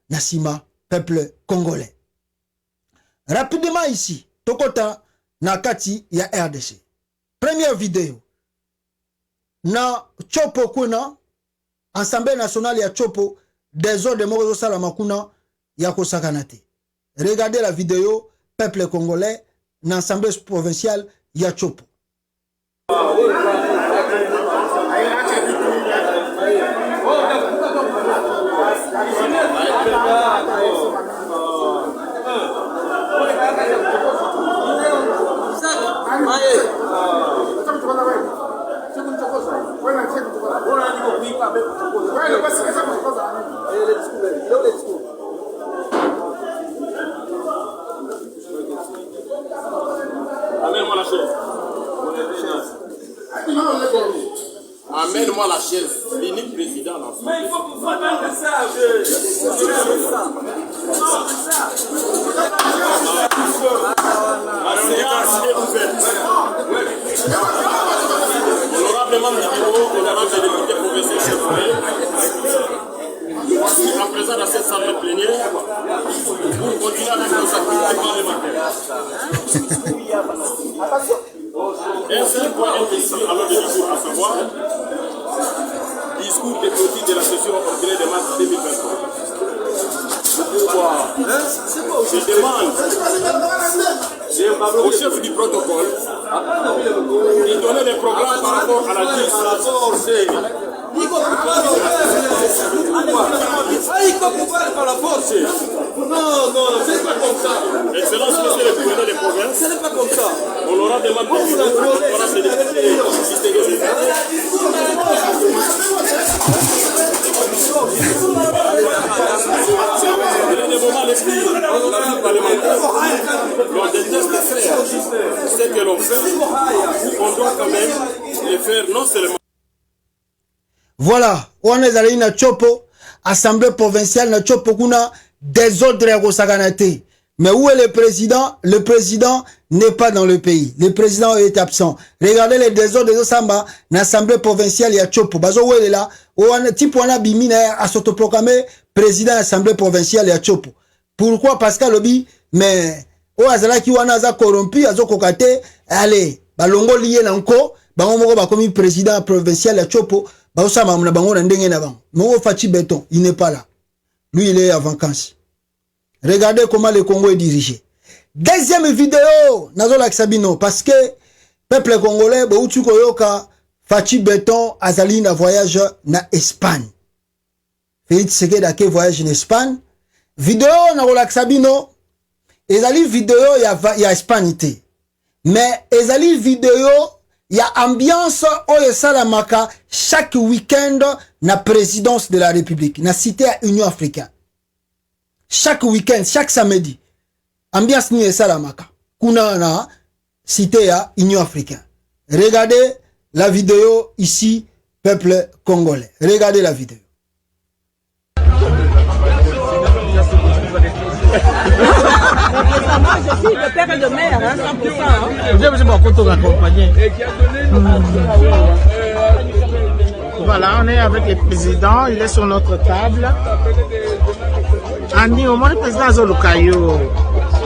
Nassima, peuple congolais. Rapidement ici, Tokota Nakati ya RDC. Première vidéo. Na Chopo kuna, Assemblée nationale ya Chopo, des ordres de Morezo Salamakuna ya Kosakanate. Regardez la vidéo, peuple congolais, na Assemblée provinciale ya Chopo. Amène-moi la chaise. Amène-moi la chaise. L'unique président là. Mais il faut que vous attendez ça. La séance est ouverte. Honorablement du bureau, honorable député professeur Chevrolet, en présence de cette salle plénière, pour continuer avec nos activités parlementaires. Un seul point est ici à l'ordre du jour, à savoir discours de clôture de la session ordinaire de mars 2023. Je demande au chef du protocole de donner les programmes par rapport à la justice. Non, c'est pas comme ça. Excellence, monsieur le gouverneur des provinces. Ce n'est pas comme ça. Honorablement député, honorable député, distingué des États. Il est des moments l'esprit parlementaire. On déteste faire ce que l'on fait. On doit quand même le faire non seulement. Voilà, on est allé na Chopo, assemblée provinciale na Chopo kuna désordre à Kosakanate. Mais où est le président? Le président n'est pas dans le pays. Le président est absent. Regardez les désordres de Samba, l'assemblée provinciale ya Chopo. Bazo où elle est là? Type wana bimina a s'autoproclamé président de l'assemblée provinciale ya Chopo. Pourquoi? Parce qu'à lobby, mais o azala ki wana za corrompu, azo kokate, allez, balongo lié nanko, bango moko ba komi président provincial ya Chopo. Mais Fachi Beton, il n'est pas là. Lui, il est en vacances. Regardez comment le Congo est dirigé. Deuxième vidéo, Nazola Sabino, parce que peuple congolais, Fachi Beton, Azali na voyage na Espagne. Félix Sekeda a voyage en Espagne. Vidéo, Nazola Sabino, Ezali vidéo, il y a Espagne. Mais Ezali vidéo, il y a ambiance oyo salamaka chaque week-end na présidence de la République, na cité à Union africaine. Chaque week-end, chaque samedi. Ambiance ni salamaka. Kuna na cité à Union africaine. Regardez la vidéo ici, peuple congolais. Regardez la vidéo. Je suis le père et de mère, hein, 100%. Hein. Vous avez mon compte accompagné. Voilà, on est avec le président, il est sur notre table. Annie, au moins le président Zolukayo.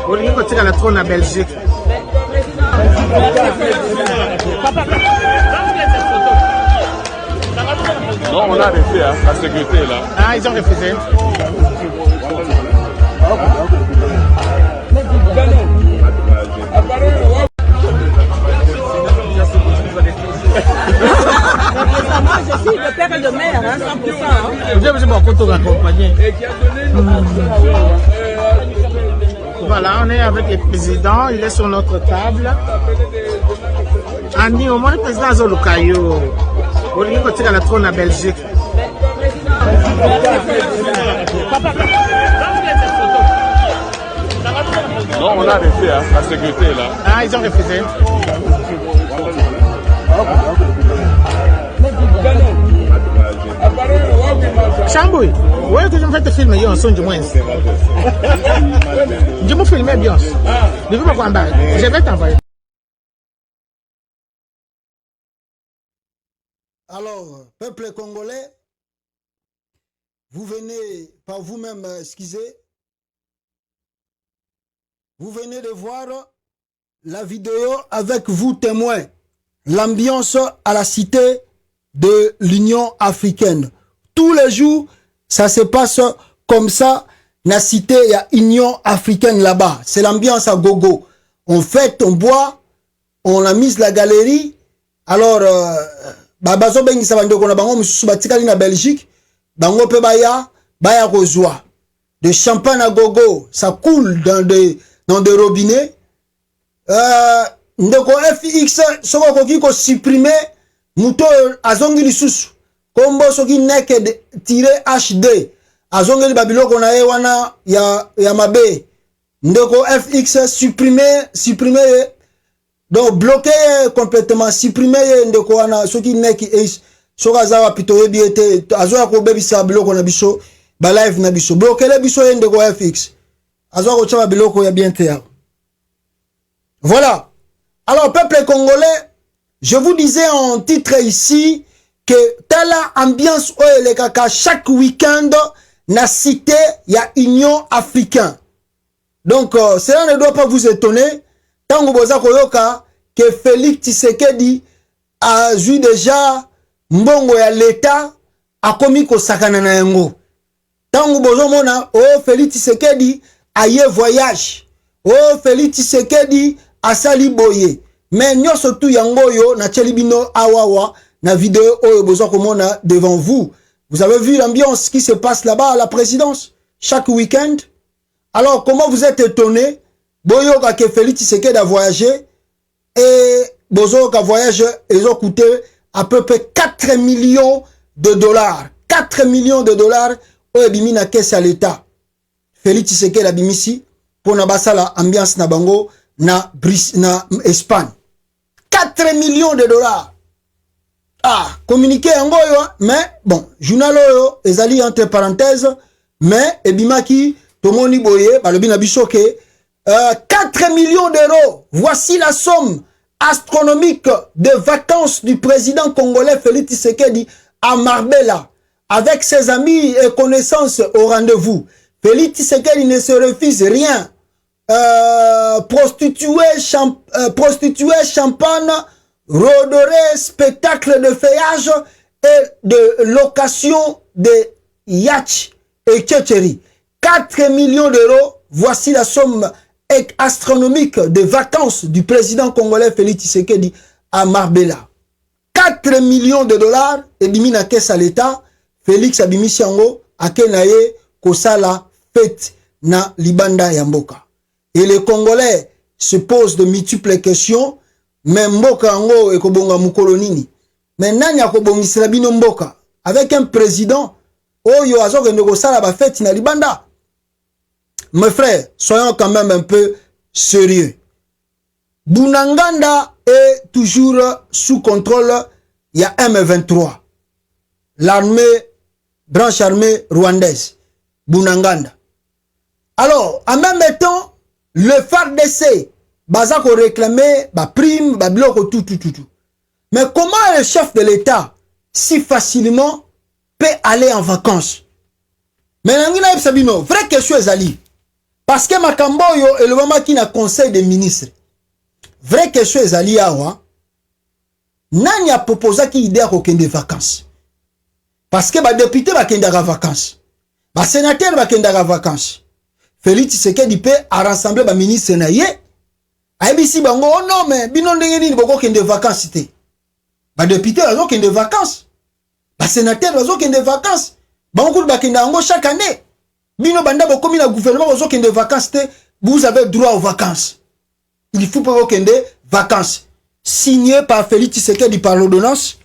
On est côté de la trône à Belgique. Non, on a refait hein, la sécurité là. Ah, ils ont refusé. Je suis le père et de mère, hein, 100%. Hein. Vous avez mon compte accompagné. Voilà, on est avec le président, il est sur notre table. Annie, au moins le président Zolukayo. On est côté de la trône à Belgique. Non, on a refait hein, la sécurité là. Ah, ils ont refusé. Chambouille, ouais, que je me fais te filmer, yon son du moins. Je me filme bien. Je vais me je vais t'envoyer. Alors, peuple congolais, Vous venez par vous-même, excusez. Vous venez de voir la vidéo avec vous témoins. L'ambiance à la cité de l'Union africaine. Tous les jours, ça se passe comme ça. La cité, il y a Union africaine là-bas. C'est l'ambiance à gogo. On fête, on boit, on a mis la galerie. Alors, bazo bengi sabande kona bango mususu batikali na Belgique. Bango pe baya kozwa. De champagne à gogo, ça coule dans des robinets. Ndeko FX soko koki ko supprimer muto azongi lisusu. Kombo soki naked HD. Azongeli babiloko na ye wana ya mabe. Ndeko FX supprimer donc bloquer complètement supprimer ndeko wana soki neki soka zawa pitoye biete azoya ko bebisa biloko na biso ba live na biso bloquer le biso ndeko FX azoya ko chaba biloko ya bien te. Voilà. Alors peuple congolais, je vous disais en titre ici que telle ambiance les kaka chaque week-end na cité il y a Union africaine. Donc cela ne doit pas vous étonner tant boza koyoka que Félix Tshisekedi a joué déjà mbongo ya l'état a commis ko sakana na yango. Tant bozo mona oh Félix Tshisekedi a yé voyage. Oh Félix Tshisekedi a sali boye. Mais nyo surtout yango yo na chelibino awawa na vidéo oyo bozo komona devant vous. Vous avez vu l'ambiance qui se passe là-bas à la présidence chaque week-end. Alors, comment vous êtes étonné? Boyo ka Félix Tshisekedi a voyagé et bozo ka voyage, ils ont coûté à peu près 4 millions de dollars. 4 millions de dollars au ebimi na caisse à l'État. Félix Tshisekedi a bimisi pour na basala ambiance na bango na Espagne. 4 millions de dollars. Ah, communiqué en goyo, mais bon, journal oyo, ezali entre parenthèses, mais ebimaki, tomoni boye, balobina bisoke, 4 millions d'euros, voici la somme astronomique de vacances du président congolais Félix Tshisekedi à Marbella, avec ses amis et connaissances au rendez-vous. Félix Tshisekedi ne se refuse rien. Prostituée, champagne, rôderie, spectacle de feuillage et de location de yachts et tchétcheries. 4 millions d'euros, voici la somme astronomique de vacances du président congolais Félix Tshisekedi à Marbella. 4 millions de dollars, et bimi na caisse à l'État, Félix abimisi yango, akenaye kosala fête na libanda yamboka. Et les Congolais se posent de multiples questions. Mais mboka ngo ekobonga mukolo nini? Mais nani akobongisela bino mboka avec un président oyo azokende kosala ba fête na libanda? Mes frères, soyons quand même un peu sérieux. Bunanganda est toujours sous contrôle. Il y a M23. L'armée, branche armée rwandaise. Bunanganda. Alors, en même temps, le FARDC Baza ko réclamer ba prime, ba bloco tout. Mais comment le chef de l'État si facilement peut aller en vacances? Mais nangina sabino, vraie question ezali. Parce que makambo yo et le moment qui na conseil des ministres. Vraie question ezali awa. Nani a proposé qui idée ko kende vacances? Parce que ba député ba kende vacances. Ba sénateur ba kende vacances. Félix Tshisekedi peut a rassembler ba ministre na ye. ABC bango oh non mais bino ndenge nini boko kende vacances te. Ba député bazo kende vacances. Ba sénateur bazo kende vacances. Bango ba kende ngo chaque année. Bino banda boko mi na gouvernement bazo kende vacances te. Vous avez droit aux vacances. Il faut pas kende vacances. Signé par Félix Tshisekedi par l'ordonnance.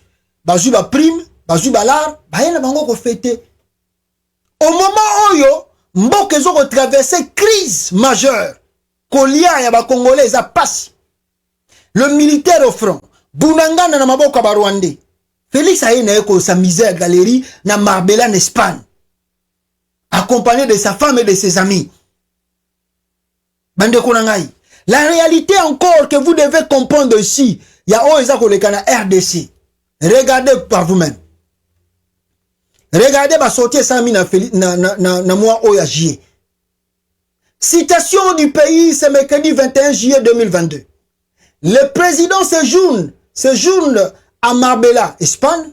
Bazu ba prime, bazu ba lar, ba yena bango ko fêter. Au moment où yo mboka zo ko traverser crise majeure. Kolia ya ba Congolais ça passe. Le militaire au front. Bunangana na maboka ba Rwandais. Félix a yena ko sa misère galerie na Marbella en Espagne. Accompagné de sa femme et de ses amis. Bande konangai. La réalité encore que vous devez comprendre ici, il y a Oeza Kolekana RDC. Regardez par vous-même. Regardez, bah, sortir ça, na moi, OYG. Citation du pays, c'est mercredi 21 juillet 2022. Le président séjourne à Marbella, Espagne.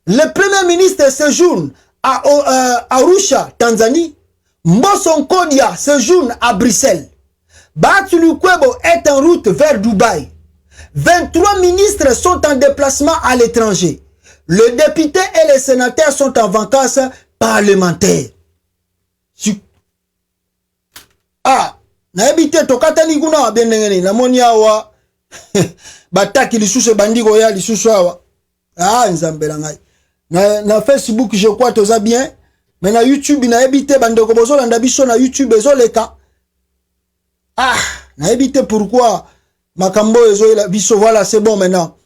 Le premier ministre séjourne à Arusha, Tanzanie. Mbosso Nkodia séjourne à Bruxelles. Batsulu Kwebo est en route vers Dubaï. 23 ministres sont en déplacement à l'étranger. Le député et les sénateurs sont en vacances parlementaires. Ah, na ebite tokata liguna bien ngeni na monia wa bataki lisusu bandiko ya lisusu awa. Ah, nzambela ngai. Na Facebook je crois toza bien, mais na YouTube na ebite bandeko bozo landa biso na YouTube ezoleka. Ah, na ebite pourquoi makambo ezo la biso, voilà, c'est bon maintenant.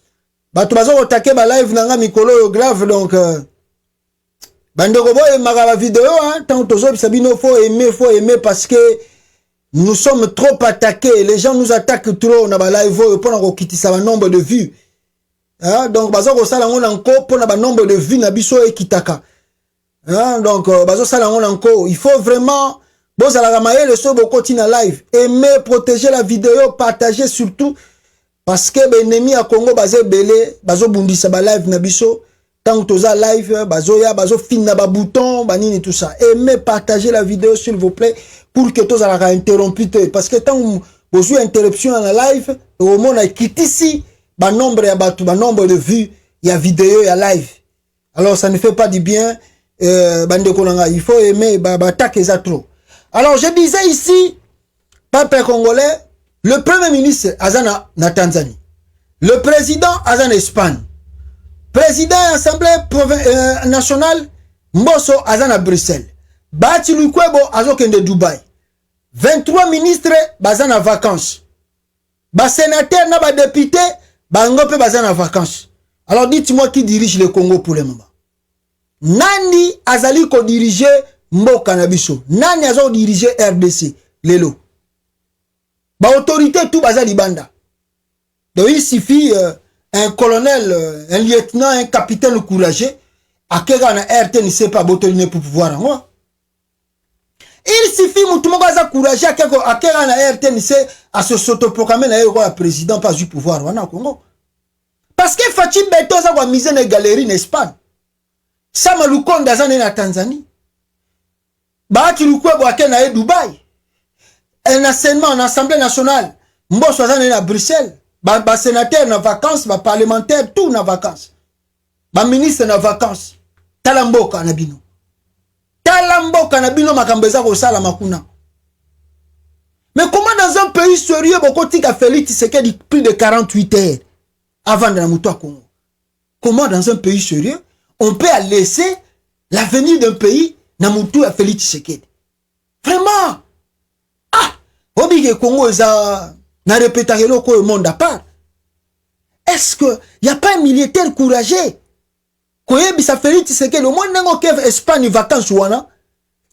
Bato bazo otake ba live nanga mikolo grave, donc bandeko boye magaba vidéo hein, tant tozo bisabino faut aimer parce que nous sommes trop attaqués, les gens nous attaquent trop na ba live pour na kitisa ba nombre de vues. Hein, donc bazo ko sala ngona nko pour na ba nombre de vues na biso ekitaka. Hein, donc bazo sala ngona nko, il faut vraiment bon ça la maye le so continue live, aimer, protéger la vidéo, partager surtout parce que l'ennemi à Congo bazé belé, bazo bundisa ba live na biso, tant que toza live, bazo fin na ba bouton, banini tout ça. Aimez, partager la vidéo s'il vous plaît pour que toza la interrompu parce que tant vous interruption à la live, au monde a quitté ici, ba nombre de vues, il y a vidéo, il y a live. Alors ça ne fait pas du bien, bande konanga, il faut aimer, attaquer ça trop. Alors je disais ici, peuple congolais, le premier ministre Azana na Tanzanie, le président Azana Espagne, président Assemblée nationale Mbosso Azana Bruxelles, Batsulu Kwebo Azokende Dubaï, 23 ministres bazana vacances, bas sénateur na ba député bangope bazana vacances. Alors dites-moi qui dirige le Congo pour le moment? Nani azali ko diriger Mboka na biso? Nani azo diriger RDC lelo? Ba autorité tout bazali banda. Donc il suffit un colonel, un lieutenant, un capitaine courageux à kega na RT ne sait pas botoline pour pouvoir en moi. Il suffit mutu moko aza courageux à kega na RT ne sait à se s'autoproclamer na yoko ya président pas du pouvoir wana Congo. Parce que Fatim Beto za kwa mise na galerie en Espagne. Sama Lukonda za na Tanzanie. Baati Lukwebo akena e Dubaï. Un enseignement en Assemblée nationale. Mbosso azane na Bruxelles. Ba sénateur na vacances, ba parlementaire tout na vacances. Ba ministre na vacances. Talamboka na bino. Talamboka na bino makambeza ko sala makuna. Mais comment dans un pays sérieux bokoti ka Félix Tshisekedi plus de 48 heures avant de la mutua Congo? Comment dans un pays sérieux on peut laisser l'avenir d'un pays na mutua Félix Tshisekedi? Vraiment? Ah, obige Congo eza na répétalo ko monde à part. Est-ce que y a pas un militaire courageux koyebi sa Félix Tshisekedi au moins nango kev Espagne vacances wana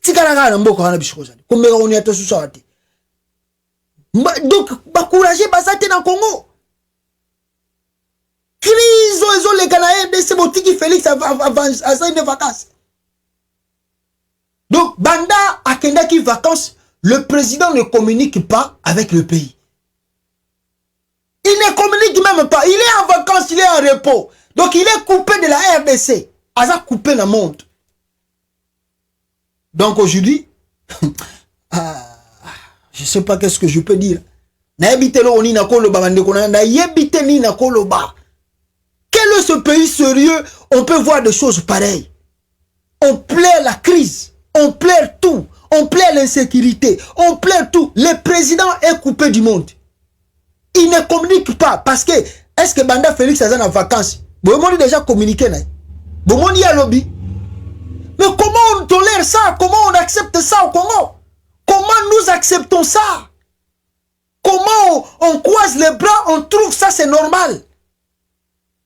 tikala na mboka wana bishkozali kombeka on y a tout ça. Donc ba courageux basate na Congo. Crise ozo le Canadiens de ce botiki Félix avant une vacances. Donc Banda akenda qui vacances, le président ne communique pas avec le pays. Il ne communique même pas. Il est en vacances, il est en repos. Donc il est coupé de la RDC. Aza coupé dans le monde. Donc aujourd'hui, je ne sais pas qu'est-ce que je peux dire. Na yebite lo oni na koloba bandeko na yebite ni na koloba. Quel est ce pays sérieux? On peut voir des choses pareilles. On plaire la crise. On plaire tout. On plaire l'insécurité. On plaire tout. Le président est coupé du monde. Il ne communique pas. Parce que, est-ce que Banda Félix est en vacances? Bon, on a déjà communiqué. Bon, on y a lobby. Mais comment on tolère ça? Comment on accepte ça au Congo? Comment nous acceptons ça? Comment on croise les bras? On trouve ça c'est normal.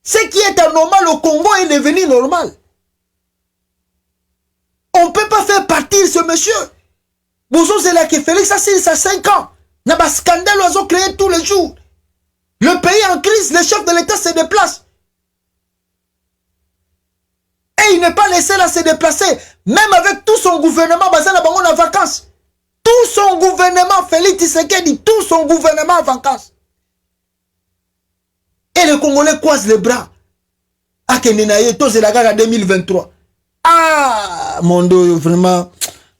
Ce qui est anormal au Congo est devenu normal. On ne peut pas faire partir ce monsieur. Bonjour, c'est là que Félix, ça c'est 5 ans. Il y a un scandale qu'ils ont créé tous les jours. Le pays en crise, le chef de l'État se déplace. Et il n'est pas laissé là se déplacer. Même avec tout son gouvernement, Bazana Bango en vacances. Tout son gouvernement, Félix Tshisekedi, tout son gouvernement en vacances. Et les Congolais croisent les bras. Ah, Kenenaye, tous les gars en 2023. Ah, mon Dieu, vraiment,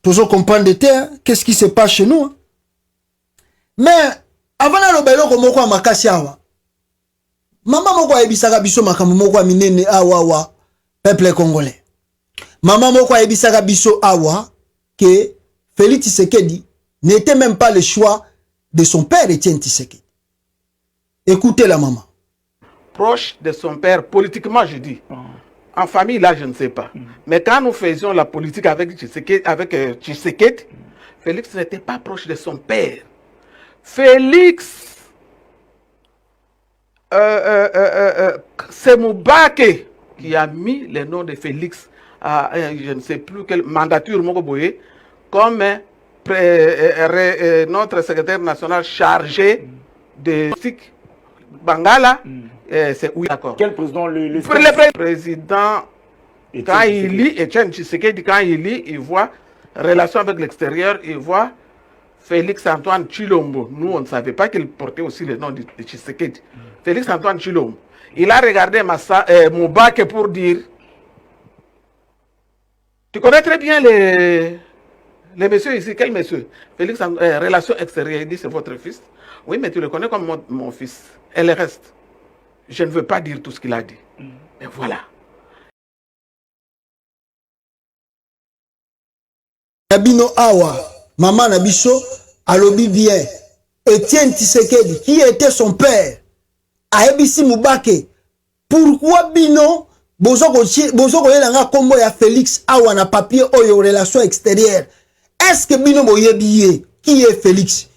toujours comprendre de terre, qu'est-ce qui se passe chez nous. Hein? Mais, avant de le comme moi, makasiawa. Maman moko ebisaka biso makambo moko minene awa peuple congolais. Maman moko ebisaka biso awa que Félix Tshisekedi n'était même pas le choix de son père Étienne Tshisekedi. Écoutez la maman. Proche de son père, politiquement je dis. En famille, là, je ne sais pas. Mais quand nous faisions la politique avec Tshisekedi, Félix n'était pas proche de son père. Félix, c'est Moubake qui a mis le nom de Félix à, je ne sais plus quelle mandature, comme notre secrétaire national chargé de Bangala. C'est oui, d'accord. Quel président le président, quand il lit, Étienne Tshisekedi, quand il lit, il voit relation avec l'extérieur, il voit Félix-Antoine Tshilombo. Nous, on ne savait pas qu'il portait aussi le nom de Tshisekedi. Félix-Antoine Tshilombo. Il a regardé Moubake pour dire, tu connais très bien les messieurs ici. Quel monsieur? Félix, relation extérieure. Il dit, c'est votre fils. Oui, mais tu le connais comme mon fils. Et le reste, je ne veux pas dire tout ce qu'il a dit. Mais voilà. Nabino Awa, maman Nabiso, alobi bien. Étienne Tshisekedi, qui était son père, a ebisi Moubake. Pourquoi Bino, Bozoko Yelanga Kombo ya Félix Awa na papier oyo relation extérieure? Est-ce que Bino Boyebiye, qui est Félix?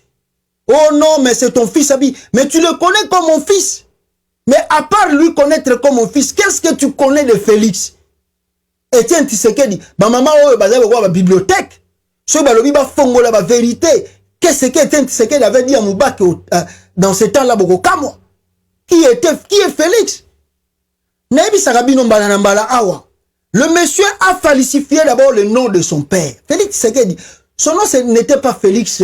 Oh non, mais c'est ton fils, Abi. Mais tu le connais comme mon fils. Mais à part lui connaître comme mon fils, qu'est-ce que tu connais de Félix? Étienne Tshisekedi, ma maman oyo bazali kwa bibliothèque. So balobi ba fongola ba vérité. Qu'est-ce que Étienne Tshisekedi avait dit à Moubake dans ce temps-là boko kamo? Qui est Félix? Nebi Sarabino mbala awa. Le monsieur a falsifié d'abord le nom de son père. Félix Tshisekedi. Son nom n'était pas Félix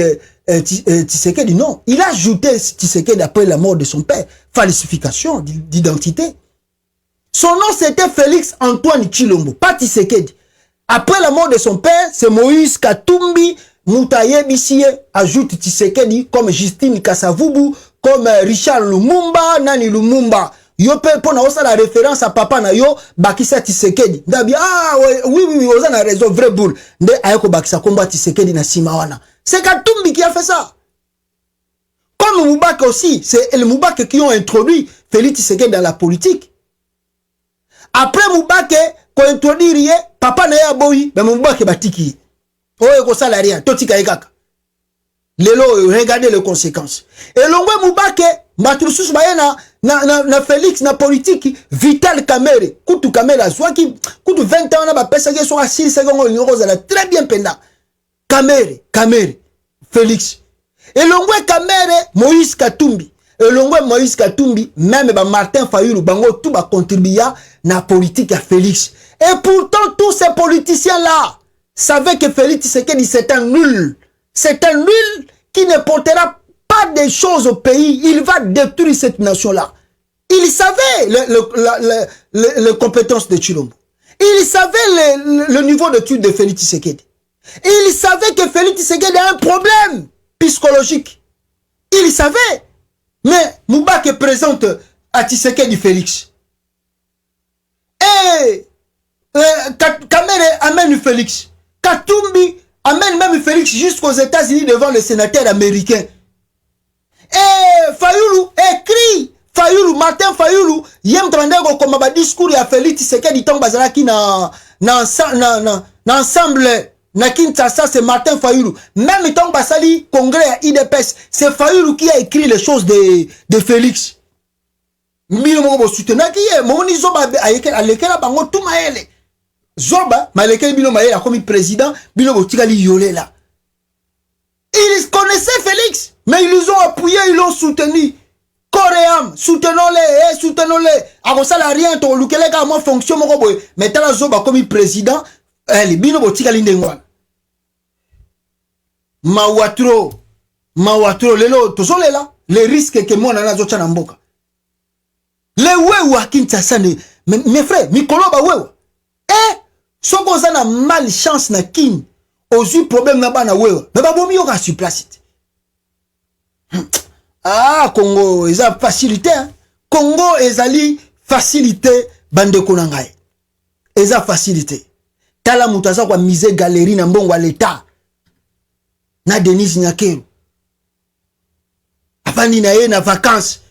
Tshisekedi, non. Il a ajouté Tshisekedi après la mort de son père. Falsification d'identité. Son nom c'était Félix Antoine Tshilombo, pas Tshisekedi. Après la mort de son père, c'est Moïse Katumbi Moutaye Bissie ajoute Tshisekedi comme Justine Kasavubu, comme Richard Lumumba, Nani Lumumba. Yo pe pour la référence à papa na yo Bakisa Tshisekedi. Ndabi oui, oza na raison, vrai boule. Nde ayako Bakisa combat Tshisekedi na Simawana. C'est Katumbi qui a fait ça. Comme Moubake aussi, c'est les Moubake qui ont introduit Félix Tshisekedi dans la politique. Après Moubake, quand introduit papa na ya boyi, ben Moubake batiki. Oye ko salaria, totika ekaka. Lelo, regardez les conséquences. Et l'ongwe Moubake, matrusus bayena na Félix na politique Vital Kamere, Koutou Kamere azwaki Koutou 20 ans na ba pesa ke so asili seconde l'euro za très bien penda. Kamere, Félix. Et l'ongwe Kamere, Moïse Katumbi. Et l'ongwe Moïse Katumbi, même ba Martin Fayulu bango tout ba contribuer na politique à Félix. Et pourtant tous ces politiciens là savaient que Félix Tshisekedi c'est un nul. C'est un nul qui ne portera pas des choses au pays. Il va détruire cette nation-là. Il savait les compétences de Tshilombo. Il savait le niveau d'études de Félix Tshisekedi. Il savait que Félix Tshisekedi a un problème psychologique. Il savait. Mais Moubake présente à Tshisekedi Félix. Et Kamere amène Félix. Katumbi amène même Félix jusqu'aux États-Unis devant le sénateur américain. Et Fayulu écrit. Fayulu, Martin Fayulu, yem trandego comme ba discours ya Félix Tshisekedi tombe bazalaki na ensemble na Kinshasa, c'est Martin Fayulu. Même tombe basali congrès à IDPS, c'est Fayulu qui a écrit les choses de Félix. Mino mo soutenir qui est moni zoba alekela bango tout maele. Zoba malekela bino maele comme président, bino botikali yolé là. Ils connaissaient Félix, mais ils les ont appuyés, ils l'ont soutenu. corps et âme, soutenons-les, soutenons-les. A ça la rien, to lukele ka mo fonction moko boy. Mais tala zoba comme président, les bino botika lindengwa. Mawatro, lelo, tozole là, les risques que moi nana zocha na mboka. Les wewa Kinshasa ne, mes frères, mikolo ba wewa. Soko za na malchance na kin, ozu problème na ba na wewa. Mais ba bomi yo ka sur place. Ah, Congo, ils ont facilité. Hein? Congo, ils ont facilité. Bande konangaye. Ils ont facilité. Tala mutaza kwa mise galerie na mbongo wa l'État. Na Denise Nyakero. Afandi na ye na vacances.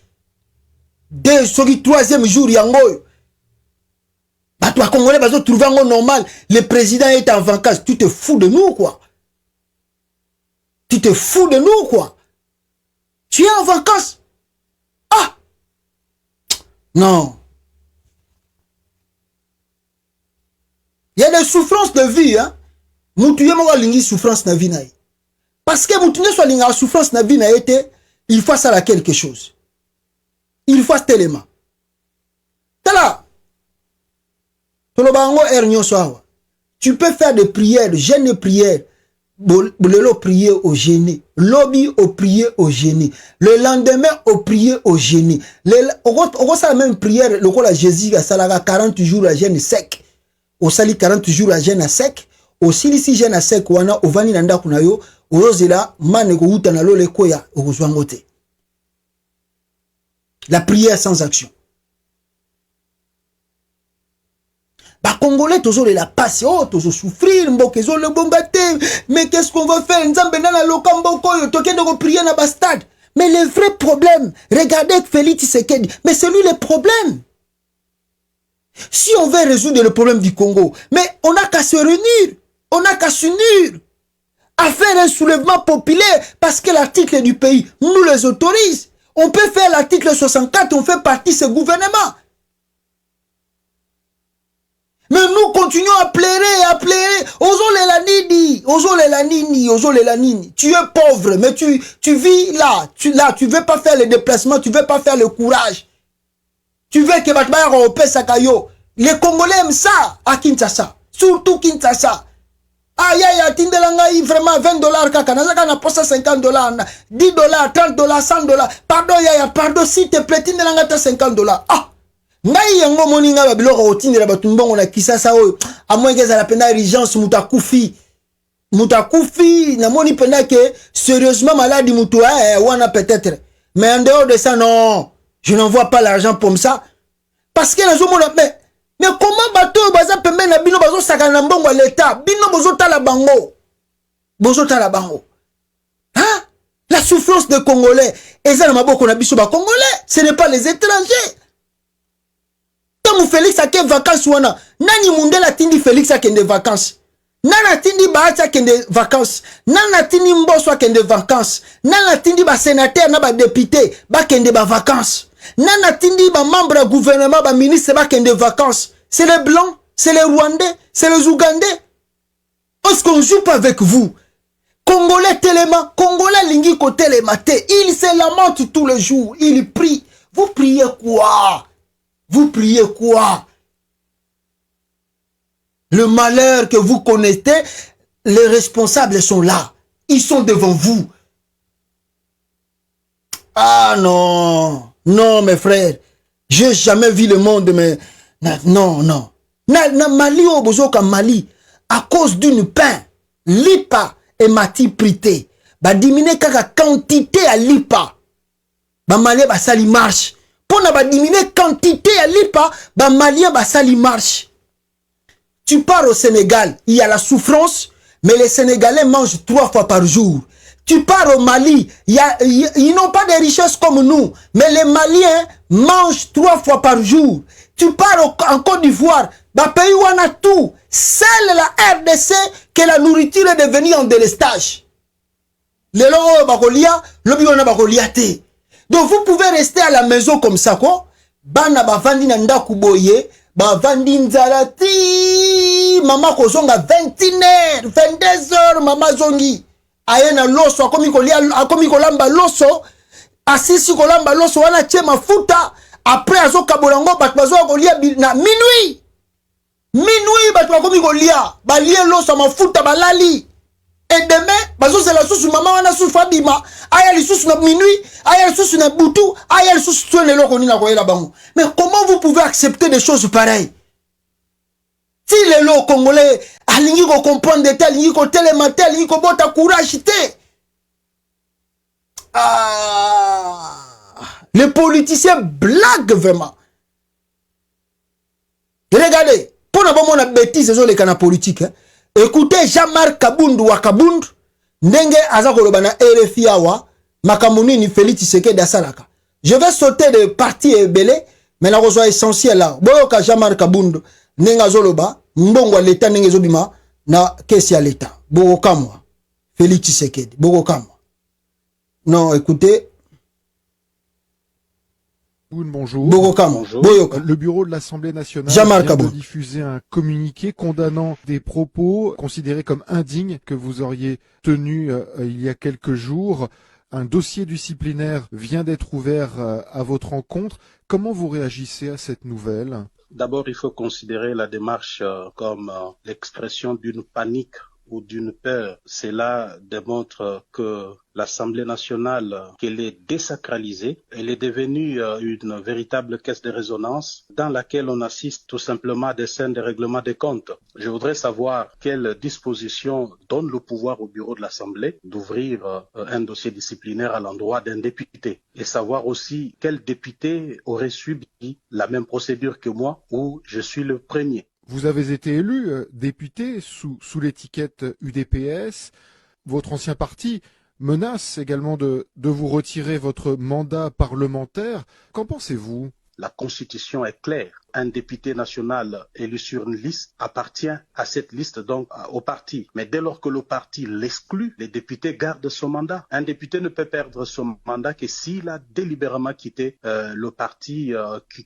Dès ce troisième jour, yango. Bah, toi, Congolais, bah, trouver un normal. Le président est en vacances. Tu te fous de nous, quoi. Tu te fous de nous, quoi. Tu es en vacances. Ah! Non. Il y a des souffrances de vie, hein. Moutouye mwa lingi souffrance na vie na ye. Parce que moutouye soit linga souffrance na vie na ye, il faut ça là quelque chose. Il faut tellement. Tala. Tolobango ernyo soawa. Tu peux faire des prières, jeûne de prières. Le prier au génie, lobby au prier au génie, le lendemain au prier au génie. On ça la même prière, le rôle à Jésus a salaga 40 jours à jeûne sec. Au sali 40 jours à jeûne sec. Au sili si jeûne sec wana au vani nanda kunayo, au rosela mane ko uta na lo le koya au kozwangote. La prière sans action. Bah, Congolais, toujours la passe, oh, toujours souffrir, mbokezo le bombate, mais qu'est-ce qu'on va faire? Nzambe na lokamboko, toke de prier na bastade. Mais le vrai problème, regardez Félix Tshisekedi, mais c'est lui le problème. Si on veut résoudre le problème du Congo, mais on n'a qu'à se réunir, on n'a qu'à s'unir, à faire un soulèvement populaire, parce que l'article du pays nous les autorise. On peut faire l'article 64, on fait partie de ce gouvernement. Mais nous continuons à pleurer, à pleurer. Ozo le lanini. Tu es pauvre, mais tu vis là. Tu veux pas faire le déplacement, tu veux pas faire le courage. Tu veux que Batmaya repère Sakayo. Les Congolais aiment ça à Kinshasa. Surtout Kinshasa. Aïe, tindelanga vraiment $20 kaka. Nazaka na posa $50, $10, $30, $100. Pardon, pardon, s'il te plaît, tindelanga ta $50. Ah! Ngai yango moninga ba biloko otindela batumbongo na Kisasa oyo amwengeza la penda urgence mutakufi na moni penda que sérieusement malade mutu wana peut-être mais en dehors de ça non je n'envoie pas l'argent comme ça parce que nazo mona mais comment bato baza pembe na bino bazo saka na mbongo l'état bino bozo tala bango hein la souffrance des Congolais eza na maboko na biso ba Congolais ce n'est pas les étrangers. Félix a quelle vacances wana nani mundela tindi Félix a kende vacances nana tindi Bahati kende vacances nana tindi Mbosso kende vacances nana tindi ba sénateur na ba député ba kende ba vacances nana tindi ba membre du gouvernement ba ministre ba kende vacances c'est les blancs c'est les Rwandais c'est les Ougandais parce qu'on joue pas avec vous Congolais tellement Congolais lingi ko télémate il se lamente tous les jours il prie vous priez quoi? Vous priez quoi? Le malheur que vous connaissez, les responsables sont là. Ils sont devant vous. Ah non. Non, mes frères. J'ai jamais vu le monde, mais... Non. Na Mali, au bozoka Mali, à cause d'une pain, lipa et mati prité. Ba diminuer kaka quantité à lipa. Ba Mali, ba sali marche. Pour ne diminuer quantité à l'IPA, bah malien bah ça marche. Tu pars au Sénégal, il y a la souffrance, mais les Sénégalais mangent 3 fois par jour. Tu pars au Mali, ils n'ont pas de richesses comme nous, mais les Maliens mangent 3 fois par jour. Tu pars en Côte d'Ivoire, bah pays où on a tout. Seule la RDC que la nourriture est devenue en délestage. Les lois bakolia, le biona bakolia te. Donc vous pouvez rester à la maison comme ça quoi. Bana bavandi na ndaku boye, bavandi nzalati, mama kozonga 21h, 22h, mama zongi. Ayena loso akomi kolamba loso, asisi kolamba loso wana tie mafuta après azo kabolango bato bazo kolia na minuit bato bakomi kolia balie loso mafuta balali et demain bazo c'est la susu mama wana susu fabima aya li susu na minuit aya li susu na butu aya li susu tuene loko nina koyela bango. Mais comment vous pouvez accepter des choses pareilles? Si les lots congolais alingi ko comprendre des tels alingi ko télémater alingi ko bota courage te. Les politiciens blaguent vraiment. Regardez, pour ne pas mon bêtise, c'est les canaux politiques. Écoutez Jean-Marc Kabund ou Kabund, ndenge azakoloba na RFI awa, makamuni ni Félix Tshisekedi asalaka. Je vais sauter de partie ebele, mais la raison essentielle là. Boyoka Jean-Marc Kabund, ndenge azoloba, mbongo l'état ndenge zobima na kesi ya l'état. Boyoka moi, Félix Tshisekedi, boyoka moi. Non, écoutez. Bonjour. Bonjour. Le bureau de l'Assemblée nationale vient de diffuser un communiqué condamnant des propos considérés comme indignes que vous auriez tenus il y a quelques jours. Un dossier disciplinaire vient d'être ouvert à votre encontre. Comment vous réagissez à cette nouvelle? D'abord, il faut considérer la démarche comme l'expression d'une panique ou d'une peur. Cela démontre que l'Assemblée nationale, qu'elle est désacralisée, elle est devenue une véritable caisse de résonance dans laquelle on assiste tout simplement à des scènes de règlement des comptes. Je voudrais savoir quelle disposition donne le pouvoir au bureau de l'Assemblée d'ouvrir un dossier disciplinaire à l'endroit d'un député et savoir aussi quel député aurait subi la même procédure que moi où je suis le premier. Vous avez été élu député sous l'étiquette UDPS. Votre ancien parti menace également de vous retirer votre mandat parlementaire. Qu'en pensez-vous? La Constitution est claire. Un député national élu sur une liste appartient à cette liste, donc au parti. Mais dès lors que le parti l'exclut, les députés gardent son mandat. Un député ne peut perdre son mandat que s'il a délibérément quitté le parti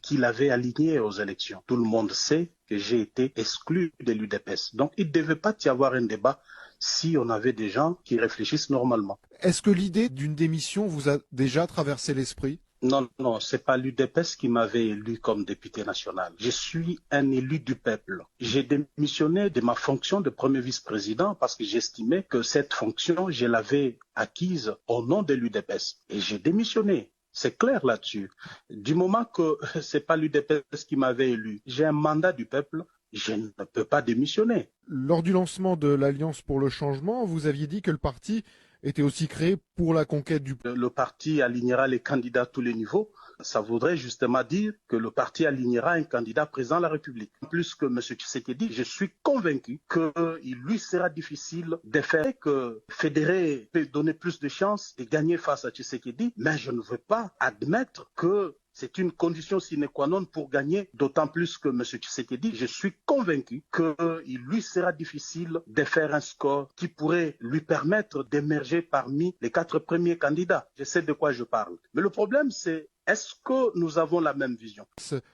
qu'il avait aligné aux élections. Tout le monde sait que j'ai été exclu de l'UDPS. Donc il ne devait pas y avoir un débat si on avait des gens qui réfléchissent normalement. Est-ce que l'idée d'une démission vous a déjà traversé l'esprit? Non, c'est pas l'UDPS qui m'avait élu comme député national. Je suis un élu du peuple. J'ai démissionné de ma fonction de premier vice-président parce que j'estimais que cette fonction, je l'avais acquise au nom de l'UDPS. Et j'ai démissionné. C'est clair là-dessus. Du moment que c'est pas l'UDPS qui m'avait élu, j'ai un mandat du peuple, je ne peux pas démissionner. Lors du lancement de l'Alliance pour le changement, vous aviez dit que le parti était aussi créé pour la conquête du... Le parti alignera les candidats à tous les niveaux. Ça voudrait justement dire que le parti alignera un candidat président de la République. Plus que M. Tshisekedi, je suis convaincu qu'il lui sera difficile de faire que fédérer peut donner plus de chances de gagner face à Tshisekedi, mais je ne veux pas admettre que c'est une condition sine qua non pour gagner, d'autant plus que M. Tshisekedi, je suis convaincu qu'il lui sera difficile de faire un score qui pourrait lui permettre d'émerger parmi les 4 premiers candidats. Je sais de quoi je parle. Mais le problème, c'est est-ce que nous avons la même vision?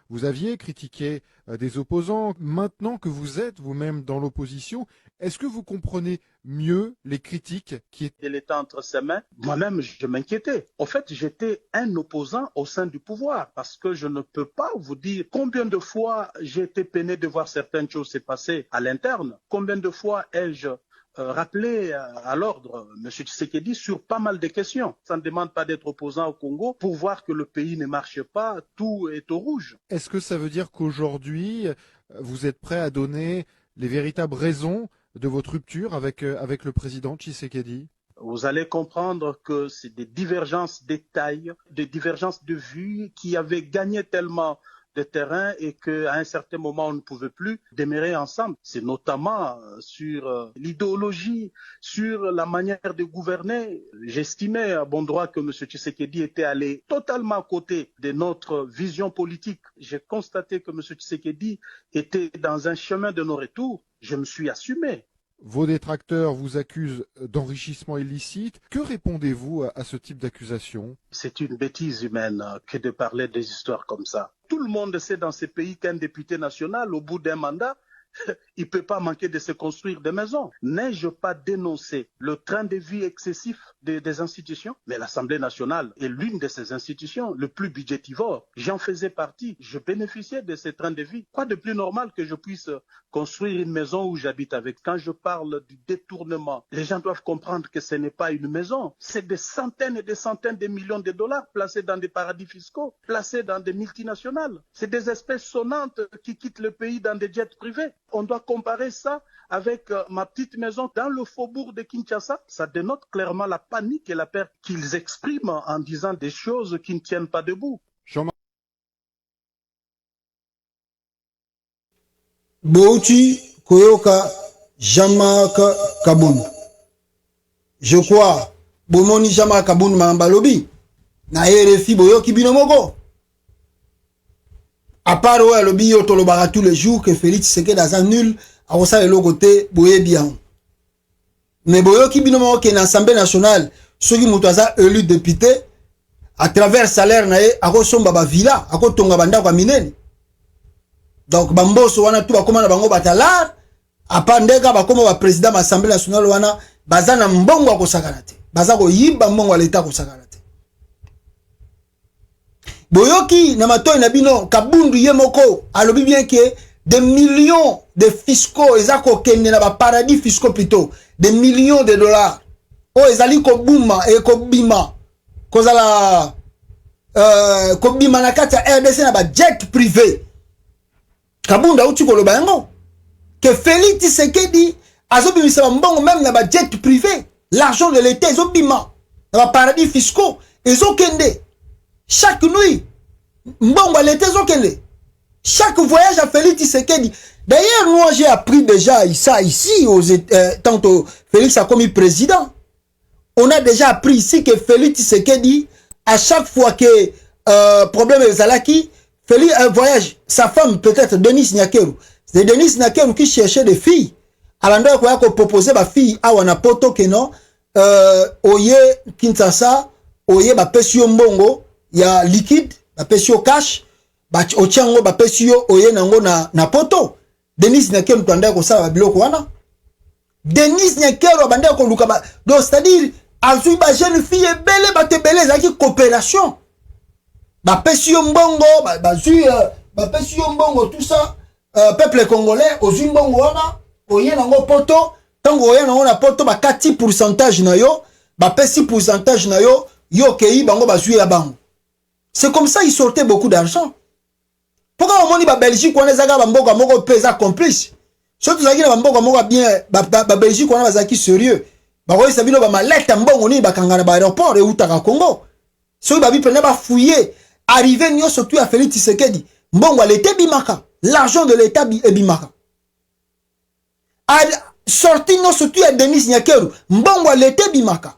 Vous aviez critiqué des opposants. Maintenant que vous êtes vous-même dans l'opposition, est-ce que vous comprenez mieux les critiques qui étaient... Il était entre ses mains. Moi-même, je m'inquiétais. En fait, j'étais un opposant au sein du pouvoir parce que je ne peux pas vous dire combien de fois j'ai été peiné de voir certaines choses se passer à l'interne. Combien de fois ai-je rappelé à l'ordre M. Tshisekedi sur pas mal de questions. Ça ne demande pas d'être opposant au Congo pour voir que le pays ne marche pas, tout est au rouge. Est-ce que ça veut dire qu'aujourd'hui, vous êtes prêt à donner les véritables raisons de votre rupture avec le président Tshisekedi? Vous allez comprendre que c'est des divergences de taille, des divergences de vues qui avaient gagné tellement de terrain et qu'à un certain moment on ne pouvait plus demeurer ensemble. C'est notamment sur l'idéologie, sur la manière de gouverner. J'estimais à bon droit que M. Tshisekedi était allé totalement à côté de notre vision politique. J'ai constaté que M. Tshisekedi était dans un chemin de non-retour. Je me suis assumé. Vos détracteurs vous accusent d'enrichissement illicite. Que répondez-vous à ce type d'accusation? C'est une bêtise humaine que de parler des histoires comme ça. Tout le monde sait dans ces pays qu'un député national, au bout d'un mandat, il ne peut pas manquer de se construire des maisons. N'ai-je pas dénoncé le train de vie excessif des institutions? Mais l'Assemblée nationale est l'une de ces institutions le plus budgétivore. J'en faisais partie. Je bénéficiais de ce train de vie. Quoi de plus normal que je puisse construire une maison où j'habite avec? Quand je parle du détournement, les gens doivent comprendre que ce n'est pas une maison. C'est des centaines et des centaines de millions de dollars placés dans des paradis fiscaux, placés dans des multinationales. C'est des espèces sonnantes qui quittent le pays dans des jets privés. On doit comparer ça avec ma petite maison dans le faubourg de Kinshasa. Ça dénote clairement la panique et la peur qu'ils expriment en disant des choses qui ne tiennent pas debout. Bouti Koyoka Jean-Marc Kaboun. Je crois, Bomoni Jean-Marc Kaboun Mambalobi. Na RFI Boyoki Binomogo. À part ouais, le billet autolobara tous les jours que Félix Tshisekedi dans un nul, à ça le côté boye bien. Mais Boyoki Binomogo qui est l'Assemblée nationale, ceux qui moutaza élu député, à travers salaire nae, à son baba villa, à tonga banda kwa minene. Donc bamboso wana tu bakoma na bango batalar, apandeka bakoma ba président de l'Assemblée nationale wana, bazana mbongo wa kosakanate. Bazako yiba mbongo wa l'État kosakanate. Boyoki na matoi na bino Kabundu yemoko alobi bien que des millions de fiscaux ezako kende na ba paradis fiscaux plutôt des millions de dollars o ezali ko buma e ko bima kozala ko bima na kati ya RDC na ba jet privé. Kabundu auti ko loba yango que Félix Tshisekedi azobimisa mbongo même na ba jet privé, l'argent de l'État ezobima na ba paradis fiscaux ezokende. Chaque nuit, mbongo l'été zokende. Chaque voyage à Félix Tshisekedi. D'ailleurs, moi j'ai appris déjà ça ici, tant que Félix a commis président. On a déjà appris ici que Félix Tshisekedi, à chaque fois que problème est Zalaki, Félix voyage, sa femme peut-être Denis Nyakeru. C'est Denis Nyakeru qui cherchait des filles. À l'endroit où il a proposé ma fille à Wanapoto Keno, Oye Kinshasa, Oye Bapesio Mbongo. Il y a liquide, ba pesio cash, ba ochango ba pesio oye nango na poto. Denis Nyakeru twanda ko sa biloko wana. Denis Nyakeru banda ko luka ba. Donc c'est-à-dire azui ba jeune fille belle ba te belle za ki coopération. Ba pesio mbongo, ba zui ba pesio mbongo tout ça peuple congolais ozui mbongo wana oye nango poto, tango oye nango na poto ba 4% na yo, ba pesi pourcentage na yo, yo kei bango ba zui ya bango. C'est comme ça ils sortaient beaucoup d'argent. Pourquoi on dit que la Belgique, on est un peu complice? Surtout que la bien, la Belgique, on est sérieux. On est un aéroport et au Congo. Ceux qui ont fouillé, arrivé surtout à Félix Tshisekedi. Bon, l'État bimaka. L'argent de l'État est bimaka. Sorti surtout à Denis Nyakeru. Bon, l'État bimaka.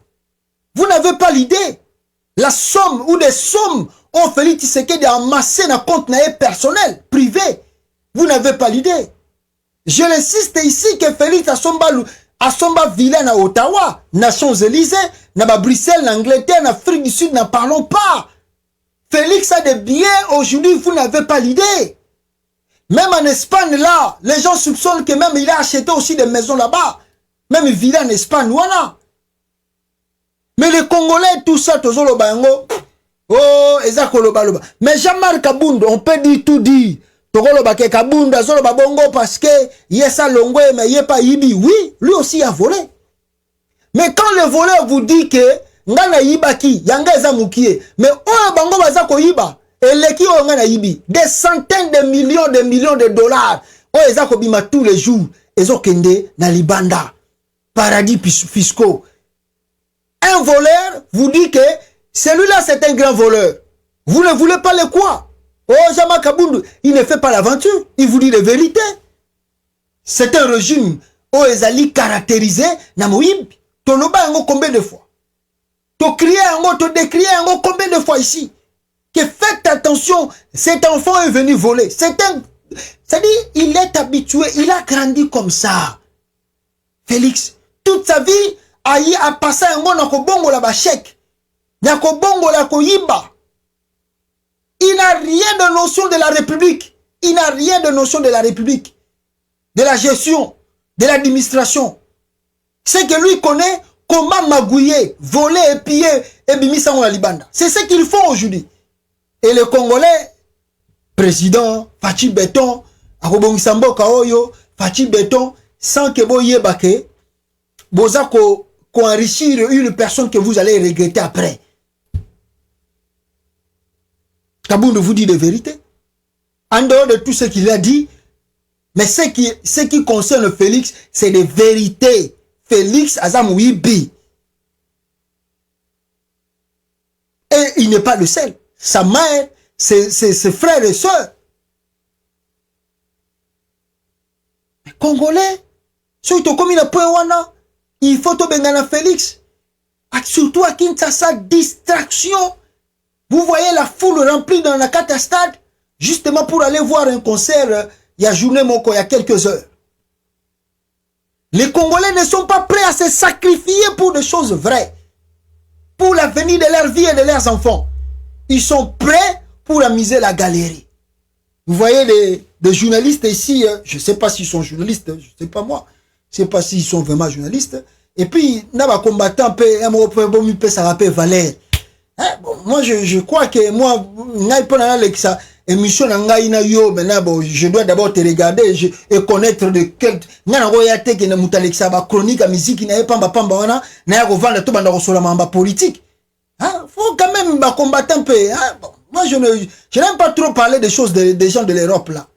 Vous n'avez pas l'idée. La somme ou des sommes ont Félix Tshisekedi amassé dans compte personnel, privé. Vous n'avez pas l'idée. Je l'insiste ici que Félix a son villa à Ottawa, na Champs-Élysées, na Bruxelles, na Angleterre, na Afrique du Sud, n'en parlons pas. Félix a des biens aujourd'hui, vous n'avez pas l'idée. Même en Espagne là, les gens soupçonnent que même il a acheté aussi des maisons là-bas. Même villa en Espagne, voilà. Mais les Congolais, tout ça, tout ça, oh, ezakoloba. Mais Jean-Marc Kabound, on peut dire tout dire. Tokoloba ke Kabound, azoloba bongo parce que yesa longwe, mais yé pas yibi. Oui, lui aussi a volé. Mais quand le voleur vous dit que ngana yibaki, yanga eza mukie, mais oyo bango bazako yiba, eleki oyo ngana yibi, des centaines de millions de dollars, oyo ezako bima tous les jours, ezokende na libanda, paradis fiscaux. Un voleur vous dit que celui-là c'est un grand voleur. Vous ne voulez pas le quoi? Oh, Jean-Marc Kabound, il ne fait pas l'aventure, il vous dit les vérités. C'est un régime où ezali caractérisé na moïb. Toloba yango combien de fois? To crier yango, to décrier yango combien de fois ici? Que faites attention, cet enfant est venu voler. C'est-à-dire, il est habitué, il a grandi comme ça. Félix, toute sa vie, a passé un bon bongo la bachek. Nyako bongo la koyiba. Il n'a rien de notion de la République. Il n'a rien de notion de la République. de la gestion, de l'administration. C'est que lui connaît comment magouiller, voler et piller et bimisa la Libanda. C'est ce qu'ils font aujourd'hui. Et les Congolais, président, Fachi Béton, Arobongisambo Kaoyo, Fachi Béton, sans que vous yebake, vous enrichir une personne que vous allez regretter après. Kabound vous dit de vérité. En dehors de tout ce qu'il a dit, mais ce qui concerne Félix, c'est des vérités. Félix Azamouibi. Et il n'est pas le seul. Sa mère, ses frères et sœurs. Les Congolais, surtout comme il a point wana, il faut Bengana Félix. Surtout à Kinshasa, distraction. Vous voyez la foule remplie dans la carte stade, justement pour aller voir un concert, il y a journée Moko, il y a quelques heures. Les Congolais ne sont pas prêts à se sacrifier pour des choses vraies. Pour l'avenir de leur vie et de leurs enfants. Ils sont prêts pour amuser la galerie. Vous voyez des journalistes ici, je ne sais pas s'ils sont journalistes, je ne sais pas moi. Je ne sais pas s'ils sont vraiment journalistes. Et puis, il y a des combattants, ça rappelle Valère. Moi, je crois que moi, émission je dois d'abord te regarder et connaître de quel chronique à musique politique. Faut quand même combattre un peu. Moi, je n'aime pas trop parler des choses des gens de l'Europe là.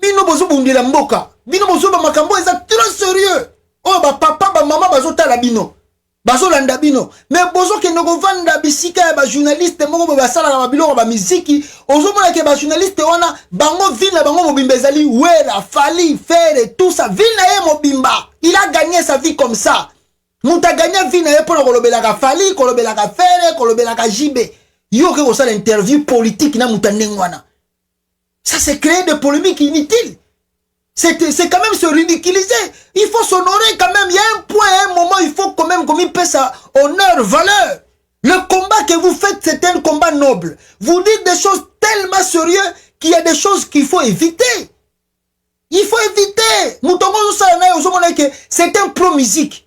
Bino bozo bundi la mboka. Bino bozo ba makambo est trop sérieux. Oh ba papa ba maman bazo tala bino. Bazo landa bino. Mais bozo ke noko vanda bisika ba journaliste moko ba sala ba biloko ba muziki. Ozo mona ke ba journaliste wana bango vina bango mobimbezali wera fali faire tout ça. Vina ye mobimba. Il a gagné sa vie comme ça. Mouta gagné vina ye pour kolobela ka fali, kolobela ka faire, kolobela ka jibe. Yo ke ko sala interview politique na mouta ndengwana. Ça c'est créer des polémiques inutiles. C'est quand même se ridiculiser. Il faut s'honorer quand même. Il y a un point, un moment, il faut quand même qu'on paie ça honneur, valeur. Le combat que vous faites, c'est un combat noble. Vous dites des choses tellement sérieuses qu'il y a des choses qu'il faut éviter. Il faut éviter. C'est un pro-musique.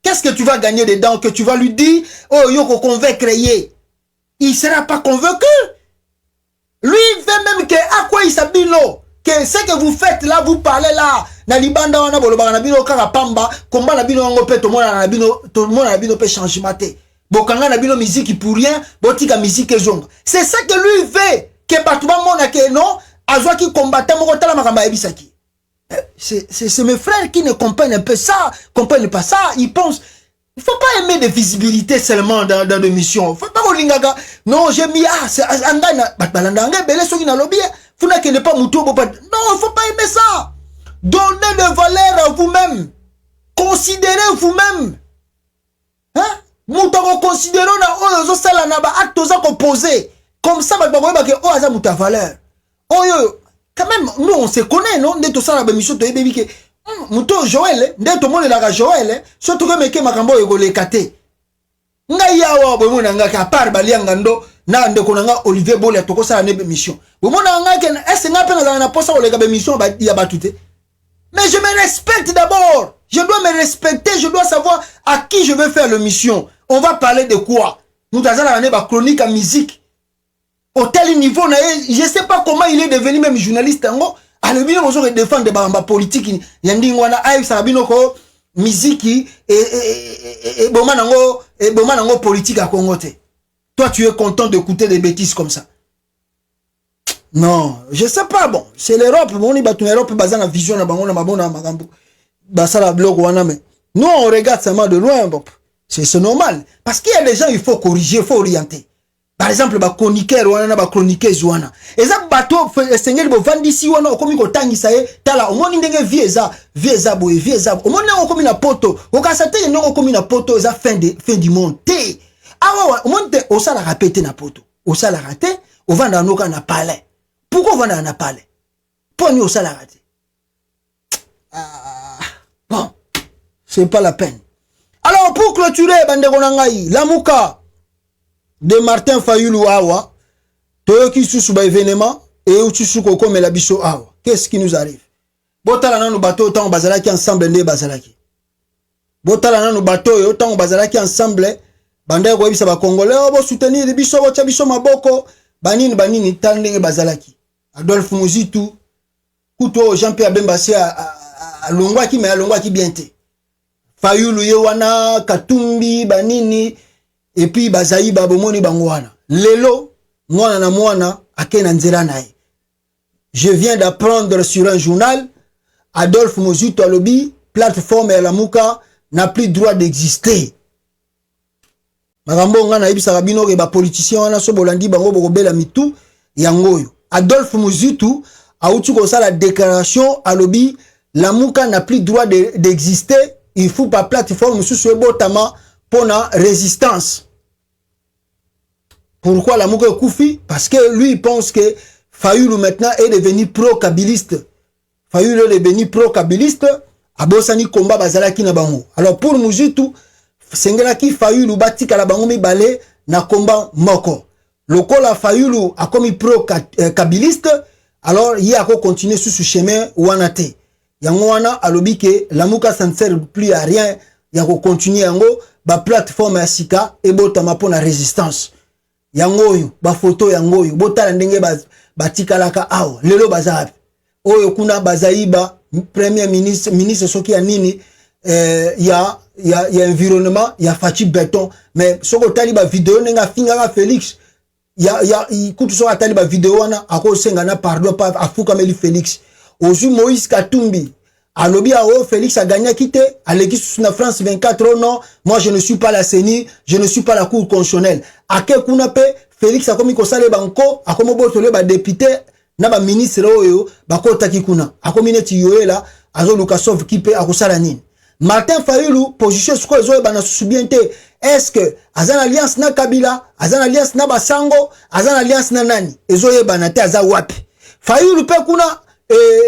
Qu'est-ce que tu vas gagner dedans? Que tu vas lui dire, oh, yoko convaincre. Il ne sera pas convaincu. Lui, il fait même que à quoi il s'habille, que ce que vous faites là, vous parlez là, na libanda wana boloba na bino kaka pamba, combat na bino ngo pe to mona na bino, tout le monde na bino pe changement te. Bokanga na bino musique pour rien, botika musique zonga. C'est ça que lui veut, que batuba mona que non, azwa ki combattant moko tala makamba ebisaki. C'est mes frères qui ne comprennent un peu ça, comprennent pas ça, ils pensent. Il ne faut pas aimer des visibilités seulement dans des missions. Il ne faut pas que non, j'ai mis c'est Angana. Non, il ne faut pas aimer ça. Donnez de valeur à vous-même. Considérez vous-même. Hein? Moutako considérons na sala na ba acte opposé. Comme ça, bah oh aza mouta valeur. Oh yo, quand même, nous on se connaît, non? Dès tout ça la mission de baby que Mouto Joël, dès tout le monde est là, Joël, surtout que meke makambo egole kate. Nga yawa bo mona nga ka par baliangando na ndeko nga Olivier Bola toko sala nebe mission. Bo mona nga ke est nga pena na posa olega be mission ba ya batute. Mais je me respecte d'abord. Je dois me respecter, je dois savoir à qui je veux faire le mission. On va parler de quoi? Nous tazala na ba chronique à musique. Au tel niveau je sais pas comment il est devenu même journaliste ngo. Alors bien on se défendre des bamba politique yandi ngwana ay sabino ko musique et bomanango politique à Congo te. Toi tu es content d'écouter des bêtises comme ça. Non, je sais pas bon, c'est l'Europe, on y bat l'Europe basée na vision na bango na mabona makambo. Basala blog wana mais nous on regarde seulement de loin bon. C'est normal parce qu'il y a des gens il faut corriger, il faut orienter. Par exemple, ba chroniqueur wana na ba chroniqueuse wana. Eza bato sengeli bo vandisi wana okomi ko tangisa ye tala omoni ndenge vieza boye vieza. Omoni okomi na poto. Okasate ndenge okomi na poto eza fin du monde. Te. Awa omoni te osala répéter na poto. Osala raté, ovanda noka na palais. Pourquoi ovanda na palais? Poni osala raté. Bon, c'est pas la peine. Alors pour clôturer bandeko na ngai, Lamuka de Martin Fayulu Awa, Toyoki sous événement, et utusuko comme la biso awa. Qu'est-ce qui nous arrive? Botala nanu bateau autant bazalaki ensemble nde bazalaki. Botala nanu bateau autant bazalaki ensemble banda ko yebisa ba congolais bo soutenir biso bo biso maboko banini tandenge bazalaki. Adolphe Muzitu kuto Jean-Pierre Bemba si a longwa ki me longwa ki bienté. Fayulu yewana Katumbi banini et puis bazayi babomoni bangwana. Lelo mwana na mwana akena nzela nae. Je viens d'apprendre sur un journal Adolphe Muzitu alobi plateforme ya Lamuka n'a plus droit d'exister. Makambo nga na yebisa rabino ke ba politicien wana so bolandi bango bokobela mitu yangoyo. Adolphe Muzitu a outu ko sa la déclaration alobi Lamuka n'a plus droit d'exister, il faut pas plateforme sous botama pona résistance. Pourquoi Lamuka koufi? Parce que lui il pense que Fayulu maintenant est devenu pro-kabiliste. Fayulu est devenu pro-kabiliste. Abosani combat bazalaki na bango. Alors pour Muzitu, sengelaki Fayulu batika la bango mibale na combat moko. Lokola Fayulu a commis pro-kabiliste, alors il a continué sur ce chemin wanate. Yango wana alobi ke Lamuka ça ne sert plus à rien. Il a continué yango ba plateforme ya sika et botama pona résistance. Yango yo ba photo yango yo botala ndenge batika laka awa lelo bazabi. Oyo kuna bazaiba premier ministre soki ya nini ya environnement ya fachi béton mais soko taliba vidéo nenga finga Félix ya ikutu so ataliba vidéo wana ako senga na pardon pa afuka meli Félix ozu Moïse Katumbi alobi a Félix a gagné quitté aleki sous na France 24 oh non moi je ne suis pas la CENI je ne suis pas la cour constitutionnelle ake kuna pe Félix a komi ko sale banko akomo botole ba député na ba ministre oyo bakota kikuna akomi neti yoela azo Lukasov kipe akosala nini Martin Fayulu position siko ezo bana subiente est-ce que azan alliance na Kabila azan alliance na Basango azan alliance na nani ezo yebana te aza wapi Fayulu pe kuna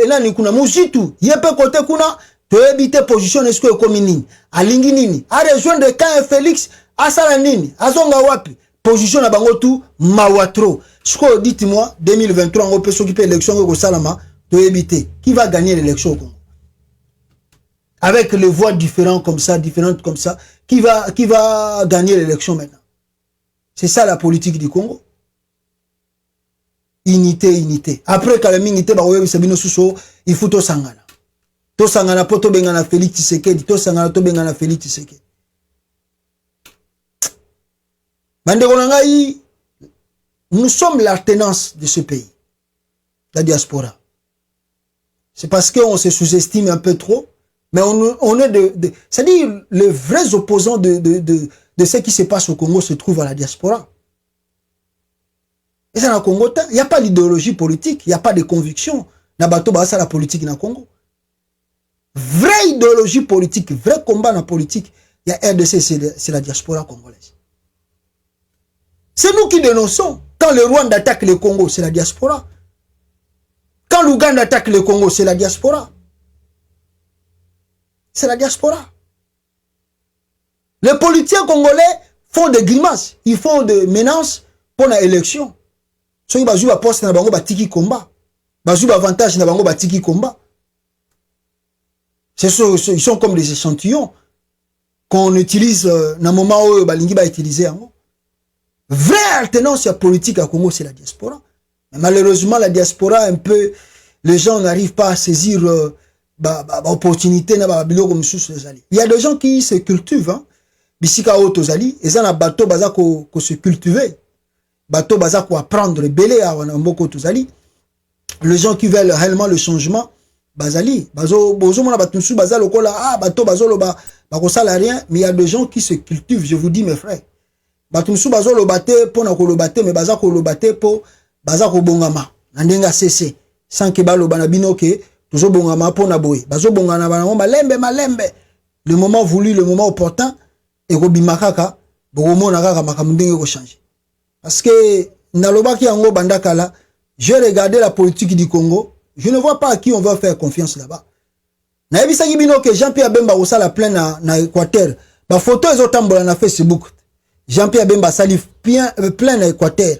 nani kuna Muzitu yepe kote kuna to ebite position est-ce que ekomi nini alingi nini a rejoindre quand Félix asala nini azonga wapi position na bango tout mawatro. Siko dites-moi 2023 on peut s'occuper de l'élection au Salama to ebite qui va gagner l'élection au Congo avec les voix différentes comme ça qui va gagner l'élection maintenant. C'est ça la politique du Congo. Unité. Après quand la unité ba oyo sabino suso il faut to sangana. To sangana poto bengana Félix Tshisekedi, to sangana to bengana Félix Tshisekedi. Bandeko ngai, nous sommes l'alternance de ce pays. La diaspora. C'est parce qu'on se sous-estime un peu trop. Mais on est c'est-à-dire les vrais opposants de ce qui se passe au Congo se trouvent à la diaspora. Et ça, dans le Congo, il n'y a pas d'idéologie politique, il n'y a pas de conviction. Dans la politique dans le Congo. Vraie idéologie politique, vrai combat dans la politique, il y a RDC, c'est la diaspora congolaise. C'est nous qui dénonçons. Quand le Rwanda attaque le Congo, c'est la diaspora. Quand l'Ouganda attaque le Congo, c'est la diaspora. C'est la diaspora. Les politiciens congolais font des grimaces. Ils font des menaces pour l'élection. Ils ont un poste dans le batiki combat. Ils ont un avantage dans le batiki combat. Ils sont comme des échantillons qu'on utilise dans le moment où Balingi va utiliser. Vraie alternance politique à Congo, c'est la diaspora. Mais malheureusement, la diaspora, un peu, les gens n'arrivent pas à saisir opportunité. Il y a des gens qui se cultivent. Hein. Bisika Otozali, et ça, bateau baza ko se cultiver. Bateau baza ko apprendre, belé à Wanamboko Tozali. Les gens qui veulent réellement le changement, bazali. Bazo, bozo mona batunsu baza lokola, bateau bazo loba, bako rien, mais il y a des gens qui se cultivent, je vous dis mes frères. Batunsu bazo lo bate, po na ko lo bate, mais baza ko lo bate po, baza ko bongama. Nandenga cessé. Sans que balo banabino ke, tozo bongama po na boy. Bazo bongana banamo, malembe. Le moment voulu, le moment opportun, et Robimakaka, Boromona Kaka Makamundenge ko changer. Parce que, Nalobaki Ango Bandakala, j'ai regardé la politique du Congo, je ne vois pas à qui on va faire confiance là-bas. Na ebisa gibino que Jean-Pierre Bemba osa la pleine na Équateur. Ba photo ezo tambola na Facebook. Jean-Pierre Bemba sali plein na Équateur.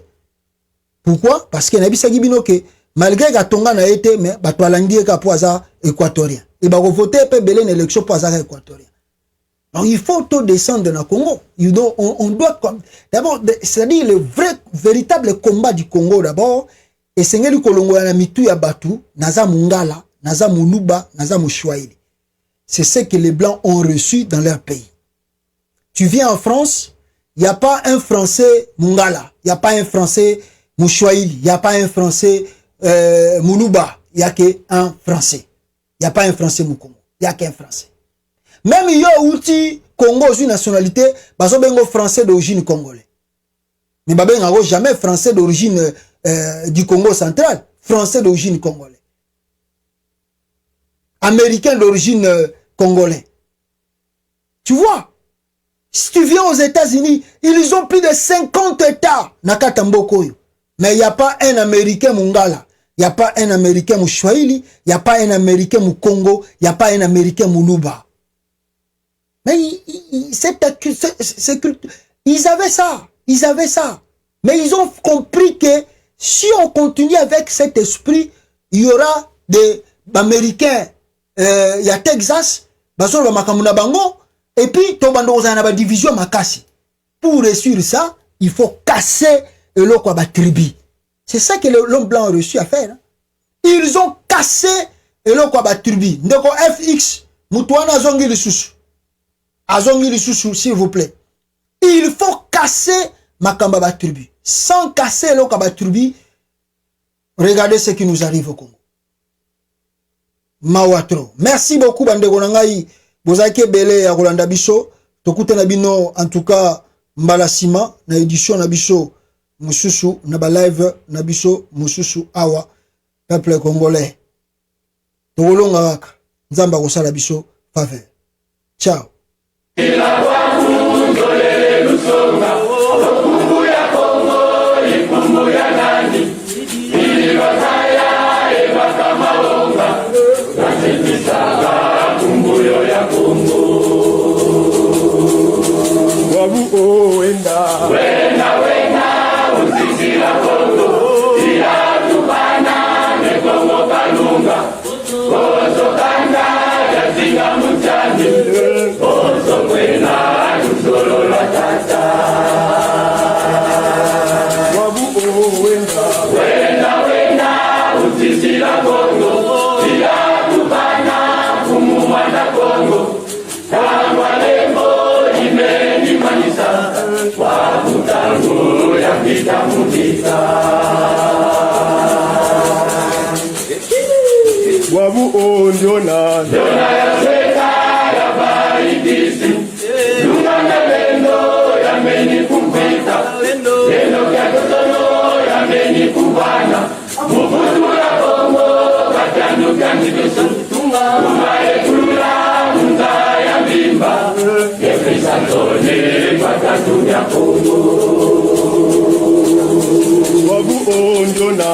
Pourquoi? Parce que na ebisa gibino que malgré Katonga na été, mais Batoalangi ka poisa équatorien. Et bah voter pe belé une élection poisa équatorien. Donc il faut tout descendre dans le Congo. On doit d'abord, c'est-à-dire le véritable combat du Congo d'abord. Et c'est le Kolongo ya mitu ya batu, naza mungala, naza munuba, naza mushwaili. C'est ce que les Blancs ont reçu dans leur pays. Tu viens en France, il n'y a pas un Français mungala, il n'y a pas un Français mushwaili, il n'y a pas un Français munuba, il n'y a qu'un Français. Il n'y a pas un Français Mukongo, il n'y a qu'un Français. Même il y a outil Congo une nationalité, baso bengo français d'origine congolais. Mais babengo jamais français d'origine du Congo central, français d'origine congolais. Américain d'origine congolais. Tu vois, si tu viens aux États-Unis, ils ont plus de 50 États. Nakatambokoyo. Mais il n'y a pas un Américain Mungala. Il n'y a pas un Américain Mouchwaili. Il n'y a pas un Américain Moukongo. Il n'y a pas un Américain Moulouba. Mais ils avaient ça. Ils avaient ça. Mais ils ont compris que si on continue avec cet esprit, il y aura des Américains, il y a Texas, et puis, la division makasi. Pour réussir ça, il faut casser le tribu. C'est ça que l'homme blanc a reçu à faire. Ils ont cassé le tribu. Donc, FX, Moutouana Azongi le Soussou. Azongi le Soussou, s'il vous plaît. Il faut casser Makamba tribu. Sans casser le tribu, regardez ce qui nous arrive au Congo. Mawatro. Merci beaucoup, Bandego Nangai. Bozake Bele ya Rolanda Biso. Tokute Nabino, en tout cas, Mbalasima, na édition Nabiso, Moussousou, Naba live Nabiso, Moussousou, Awa, peuple congolais. Togolonga waka. Nzamba Rosala Biso, faveur. Ciao. Wabu onjona ya seka ya baridisi Lunga bendo ya meni kumpita Lendo ya kotono ya meni kubana Mubutu ya Kongo Katandu kanji kusutunga Umae kula Munda ya bimba Yefi santone Katandu ya Kongo Wabu onjona